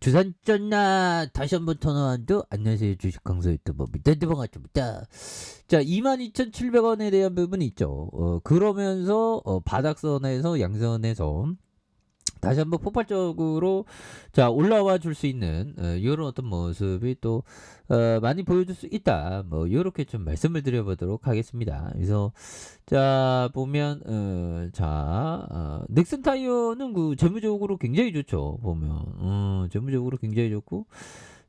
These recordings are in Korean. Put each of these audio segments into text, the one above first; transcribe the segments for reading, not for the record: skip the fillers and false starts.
주산전나 다시 한번 터너한도 안녕하세요. 주식 강사 유튜버입니다. 반갑습니다. 자, 22,700원에 대한 부분이 있죠. 그러면서 바닥선에서 양선에서 다시 한번 폭발적으로 자 올라와 줄 수 있는 이런 어떤 모습이 또 많이 보여줄 수 있다. 뭐 이렇게 좀 말씀을 드려보도록 하겠습니다. 그래서 자 보면 넥슨 타이어는 그 재무적으로 굉장히 좋죠. 보면 재무적으로 굉장히 좋고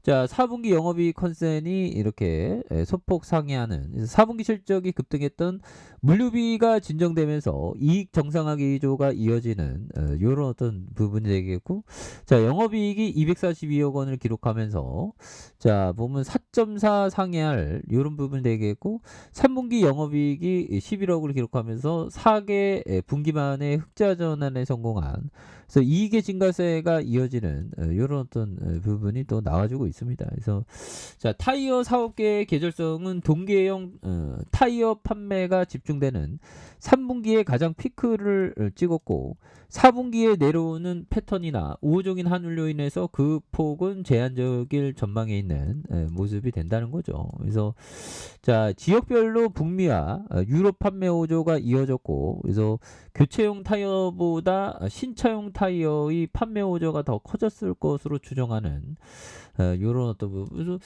자 4분기 영업이익 컨센이 이렇게 소폭 상회하는 4분기 실적이 급등했던 물류비가 진정되면서 이익 정상화 기조가 이어지는 이런 어떤 부분이 되겠고 자 영업이익이 242억 원을 기록하면서 자 보면 4.4 상회할 이런 부분이 되겠고 3분기 영업이익이 11억을 기록하면서 4개 분기 만에 흑자 전환에 성공한 그래서 이익의 증가세가 이어지는 이런 어떤 부분이 또 나와주고 있습니다. 그래서 자 타이어 사업계의 계절성은 동계형 타이어 판매가 집중되는 3분기에 가장 피크를 찍었고 4분기에 내려오는 패턴이나 우호적인 환율로 인해서 그 폭은 제한적일 전망에 있는 모습이 된다는 거죠. 그래서 자 지역별로 북미와 유럽 판매 호조가 이어졌고 그래서 교체용 타이어보다 신차용 타이어의 판매 호조가 더 커졌을 것으로 추정하는 이런 어떤 부분 그래서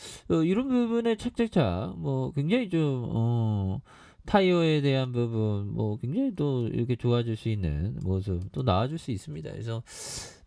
이런 부분에 착착착 뭐 굉장히 좀 타이어에 대한 부분 뭐 굉장히 또 이렇게 좋아질 수 있는 모습 또 나와줄 수 있습니다. 그래서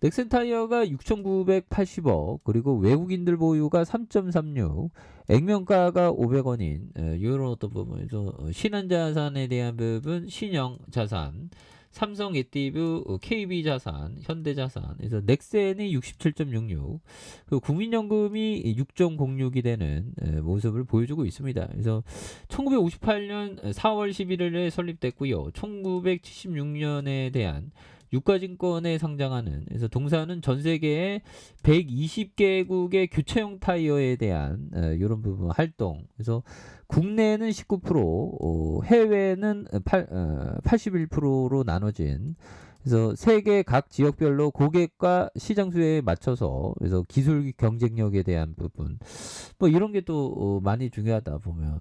넥센 타이어가 6,980억 그리고 외국인들 보유가 3.36 액면가가 500원인 이런 어떤 부분에서 신한자산에 대한 부분 신영자산 삼성 액티브, KB자산, 현대자산, 그래서 넥센이 67.66, 그 국민연금이 6.06이 되는 모습을 보여주고 있습니다. 그래서 1958년 4월 11일에 설립됐고요. 1976년에 대한 유가증권에 상장하는 그래서 동사는 전 세계의 120개국의 교체용 타이어에 대한 이런 부분 활동 그래서 국내는 19%, 해외는 81%로 나눠진 그래서 세계 각 지역별로 고객과 시장 수요에 맞춰서 그래서 기술 경쟁력에 대한 부분 뭐 이런 게 또 많이 중요하다 보면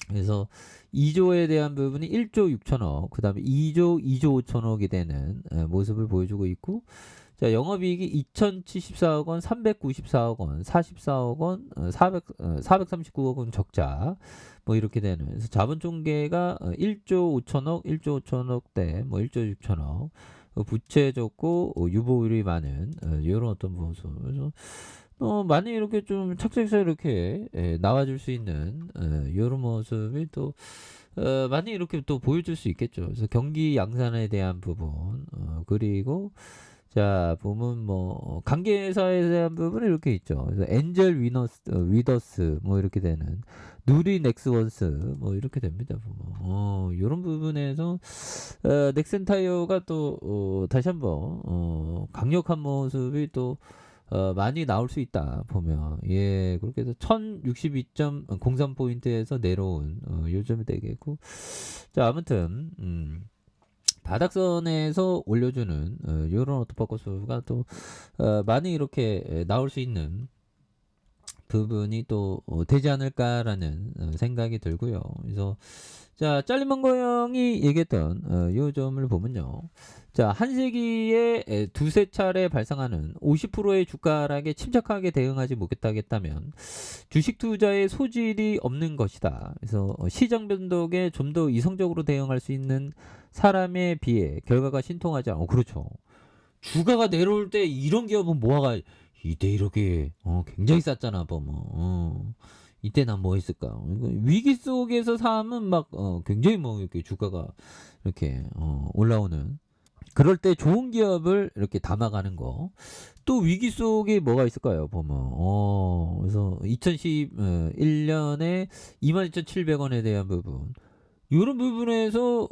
그래서 2조에 대한 부분이 1조 6천억, 그 다음에 2조 5천억이 되는 모습을 보여주고 있고, 자, 영업이익이 2,074억 원, 394억 원, 44억 원, 439억 원 적자, 뭐 이렇게 되는. 그래서 자본총계가 1조 5천억, 1조 5천억대, 뭐 1조 6천억, 부채 적고 유보율이 많은 이런 어떤 모습. 그래서 많이 이렇게 좀 착착착 이렇게 나와줄 수 있는 이런 모습이 또 많이 이렇게 또 보여줄 수 있겠죠. 그래서 경기 양산에 대한 부분 그리고 자 보면 뭐 관계사에 대한 부분은 이렇게 있죠. 그래서 엔젤 위너스 위더스 뭐 이렇게 되는 누리 넥스원스 뭐 이렇게 됩니다. 보면 이런 부분에서 넥센 타이어가 또 다시 한번 강력한 모습이 또 많이 나올 수 있다 보면 예 그렇게 해서 1062.03포인트에서 내려온 요점이 되겠고 자 아무튼 바닥선에서 올려주는 이런 오토퍼커스가 또 많이 이렇게 나올 수 있는 부분이 또 되지 않을까라는 생각이 들고요. 그래서 자 짤리먼거 형이 얘기했던 요 점을 보면요. 자 한세기에 두세 차례 발생하는 50%의 주가 하락에 침착하게 대응하지 못하겠다면 주식 투자에 소질이 없는 것이다. 그래서 시장 변동에 좀 더 이성적으로 대응할 수 있는 사람에 비해 결과가 신통하지 않아. 그렇죠. 주가가 내려올 때 이런 기업은 뭐가 이때 이렇게 굉장히 쌌잖아 보면 이때 난 뭐 했을까 위기 속에서 사면 막 굉장히 뭐 이렇게 주가가 이렇게 올라오는 그럴 때 좋은 기업을 이렇게 담아가는 거. 또 위기 속에 뭐가 있을까요? 보면 그래서 2011년에 22,700원에 대한 부분. 이런 부분에서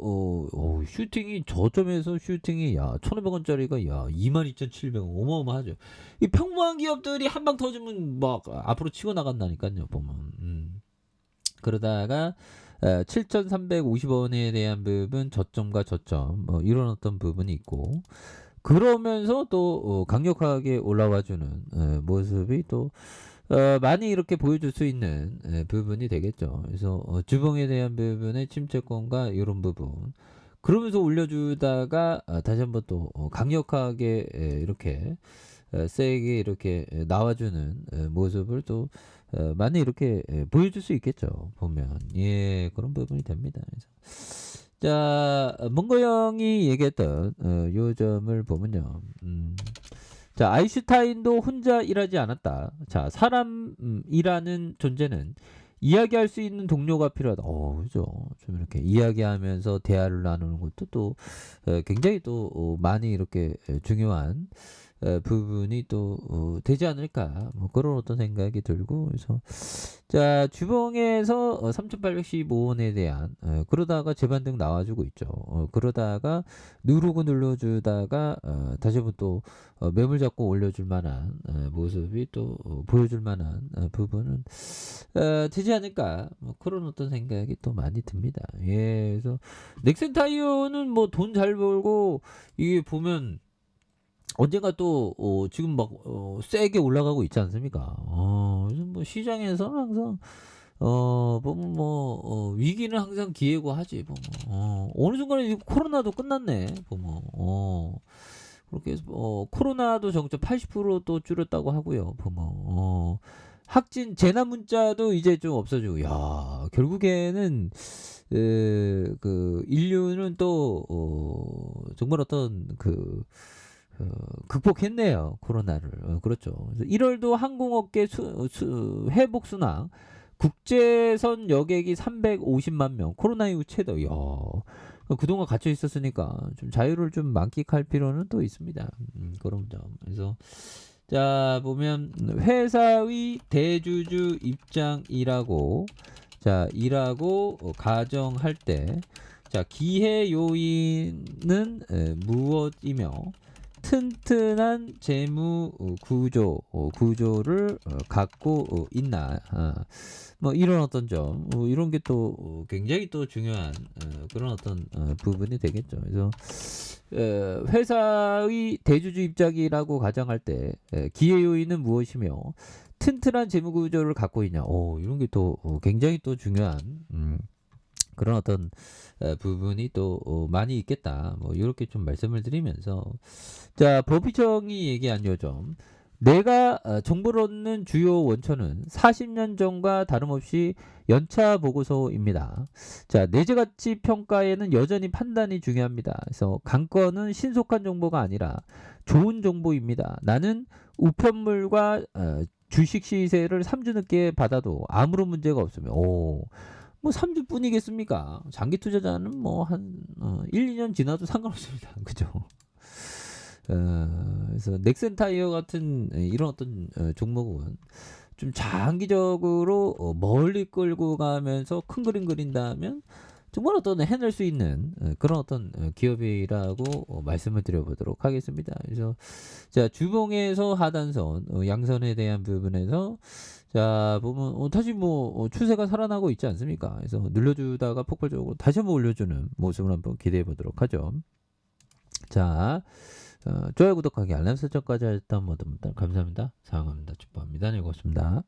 슈팅이 저점에서 슈팅이 야 1,500원짜리가 야 22,700원 어마어마하죠. 이 평범한 기업들이 한 방 터지면 막 앞으로 치고 나간다니까요. 보면 그러다가 7,350원에 대한 부분 저점과 저점 뭐 이런 어떤 부분이 있고 그러면서 또 강력하게 올라와주는 모습이 또 많이 이렇게 보여줄 수 있는 부분이 되겠죠. 그래서 주봉에 대한 부분의 침체권과 이런 부분 그러면서 올려주다가 다시 한번 또 강력하게 이렇게 세게 이렇게 나와주는 모습을 또 많이 이렇게 보여줄 수 있겠죠. 보면 예 그런 부분이 됩니다. 그래서 자 몽고 형이 얘기했던 요 점을 보면요. 자 아인슈타인도 혼자 일하지 않았다. 자 사람이라는 존재는 이야기할 수 있는 동료가 필요하다. 그죠. 좀 이렇게 이야기하면서 대화를 나누는 것도 또 굉장히 또 많이 이렇게 중요한 부분이 또 되지 않을까 뭐 그런 어떤 생각이 들고 그래서 자 주봉에서 3815원에 대한 그러다가 재반등 나와주고 있죠. 그러다가 누르고 눌러주다가 다시 한번 또 매물 잡고 올려줄 만한 모습이 또 보여줄 만한 부분은 되지 않을까 뭐 그런 어떤 생각이 또 많이 듭니다. 예, 그래서 넥센 타이어는 뭐 돈 잘 벌고 이게 보면 언젠가 또 지금 막 세게 올라가고 있지 않습니까? 그래서 뭐 시장에서는 항상 보면 뭐 위기는 항상 기회고 하지 보면 어느 순간에 코로나도 끝났네 보면 그렇게 해서 코로나도 정점 80%또 줄였다고 하고요 보면 확진 재난 문자도 이제 좀 없어지고 야 결국에는 그 인류는 또 정말 어떤 그 극복했네요 코로나를. 그렇죠. 그래서 1월도 항공업계 회복 순항 국제선 여객이 350만 명 코로나 이후 최다. 이야, 그동안 갇혀 있었으니까 좀 자유를 좀 만끽할 필요는 또 있습니다. 그런 점. 그래서 자 보면 회사의 대주주 입장이라고 자 일하고 가정할 때 자 기회 요인은 무엇이며 튼튼한 재무 구조를 갖고 있나 뭐 이런 어떤 점 이런 게 또 굉장히 또 중요한 그런 어떤 부분이 되겠죠. 그래서 회사의 대주주 입장이라고 가정할 때 기회 요인은 무엇이며 튼튼한 재무 구조를 갖고 있냐. 이런 게 또 굉장히 또 중요한 그런 어떤 부분이 또 많이 있겠다. 뭐 이렇게 좀 말씀을 드리면서 자 버피청이 얘기한 요점 내가 정보를 얻는 주요 원천은 40년 전과 다름없이 연차 보고서입니다. 자 내재가치 평가에는 여전히 판단이 중요합니다. 그래서 관건은 신속한 정보가 아니라 좋은 정보입니다. 나는 우편물과 주식 시세를 3주 늦게 받아도 아무런 문제가 없으며 뭐 3주뿐이겠습니까? 장기 투자자는 뭐 한 1, 2년 지나도 상관없습니다. 그죠? 그래서 넥센 타이어 같은 이런 어떤 종목은 좀 장기적으로 멀리 끌고 가면서 큰 그림 그린다면 정말 어떤 해낼 수 있는 그런 어떤 기업이라고 말씀을 드려보도록 하겠습니다. 그래서 자 주봉에서 하단선 양선에 대한 부분에서 자 보면 다시 뭐 추세가 살아나고 있지 않습니까? 그래서 눌러주다가 폭발적으로 다시 한번 올려주는 모습을 한번 기대해 보도록 하죠. 자 좋아요 구독하기 알람 설정까지 하셨던 모든 분들 감사합니다. 사랑합니다. 축복합니다. 네, 고맙습니다.